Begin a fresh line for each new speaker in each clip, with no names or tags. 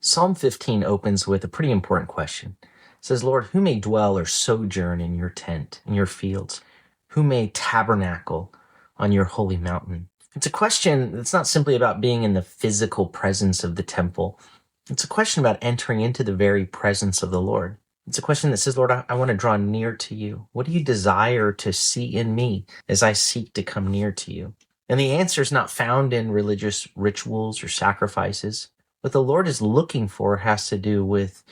Psalm 15 opens with a pretty important question. It says, Lord, who may dwell or sojourn in your tent, in your fields? Who may tabernacle on your holy mountain? It's a question that's not simply about being in the physical presence of the temple. It's a question about entering into the very presence of the Lord. It's a question that says, Lord, I want to draw near to you. What do you desire to see in me as I seek to come near to you? And the answer is not found in religious rituals or sacrifices. What the Lord is looking for has to do with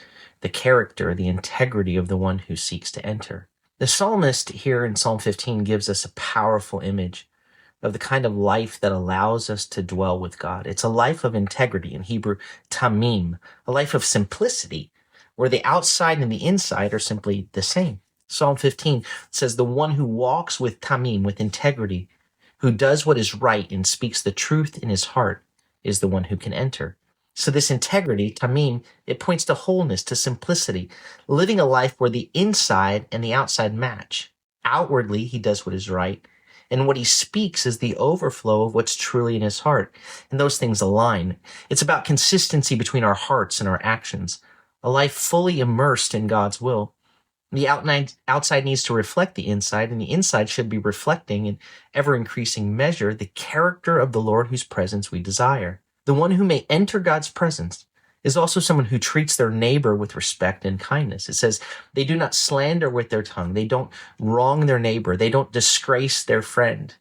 the character, the integrity of the one who seeks to enter. The psalmist here in Psalm 15 gives us a powerful image of the kind of life that allows us to dwell with God. It's a life of integrity, in Hebrew, tamim, a life of simplicity, where the outside and the inside are simply the same. Psalm 15 says, the one who walks with tamim, with integrity, who does what is right and speaks the truth in his heart, is the one who can enter. So this integrity, tamim, it points to wholeness, to simplicity, living a life where the inside and the outside match. Outwardly, he does what is right, and what he speaks is the overflow of what's truly in his heart. And those things align. It's about consistency between our hearts and our actions, a life fully immersed in God's will. The outside needs to reflect the inside, and the inside should be reflecting in ever-increasing measure the character of the Lord whose presence we desire. The one who may enter God's presence is also someone who treats their neighbor with respect and kindness. It says they do not slander with their tongue. They don't wrong their neighbor. They don't disgrace their friend.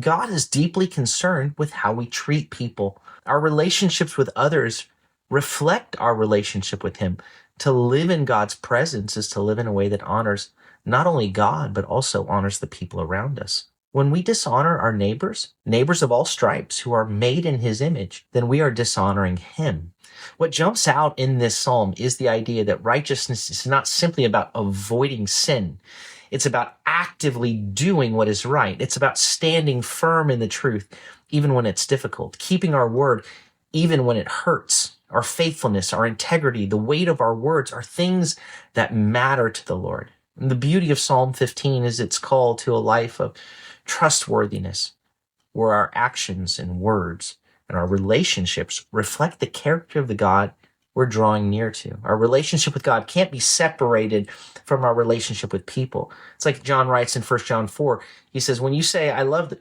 God is deeply concerned with how we treat people. Our relationships with others reflect our relationship with him. To live in God's presence is to live in a way that honors not only God, but also honors the people around us. When we dishonor our neighbors of all stripes who are made in his image, then we are dishonoring him. What jumps out in this psalm is the idea that righteousness is not simply about avoiding sin. It's about actively doing what is right. It's about standing firm in the truth, even when it's difficult, keeping our word, even when it hurts. Our faithfulness, our integrity, the weight of our words are things that matter to the Lord. And the beauty of Psalm 15 is its call to a life of trustworthiness, where our actions and words and our relationships reflect the character of the God we're drawing near to. Our relationship with God can't be separated from our relationship with people. It's like John writes in 1 John 4. He says, when you say, I love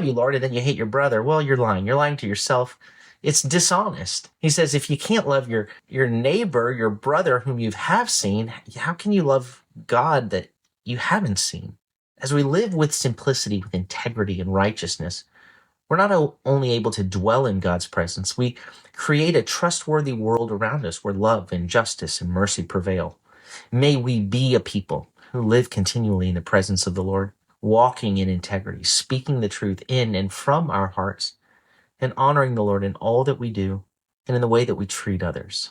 you, Lord, and then you hate your brother, well, you're lying. You're lying to yourself. It's dishonest. He says, if you can't love your neighbor, your brother whom you have seen, how can you love God that you haven't seen? As we live with simplicity, with integrity and righteousness, we're not only able to dwell in God's presence, we create a trustworthy world around us where love and justice and mercy prevail. May we be a people who live continually in the presence of the Lord, walking in integrity, speaking the truth in and from our hearts, and honoring the Lord in all that we do and in the way that we treat others.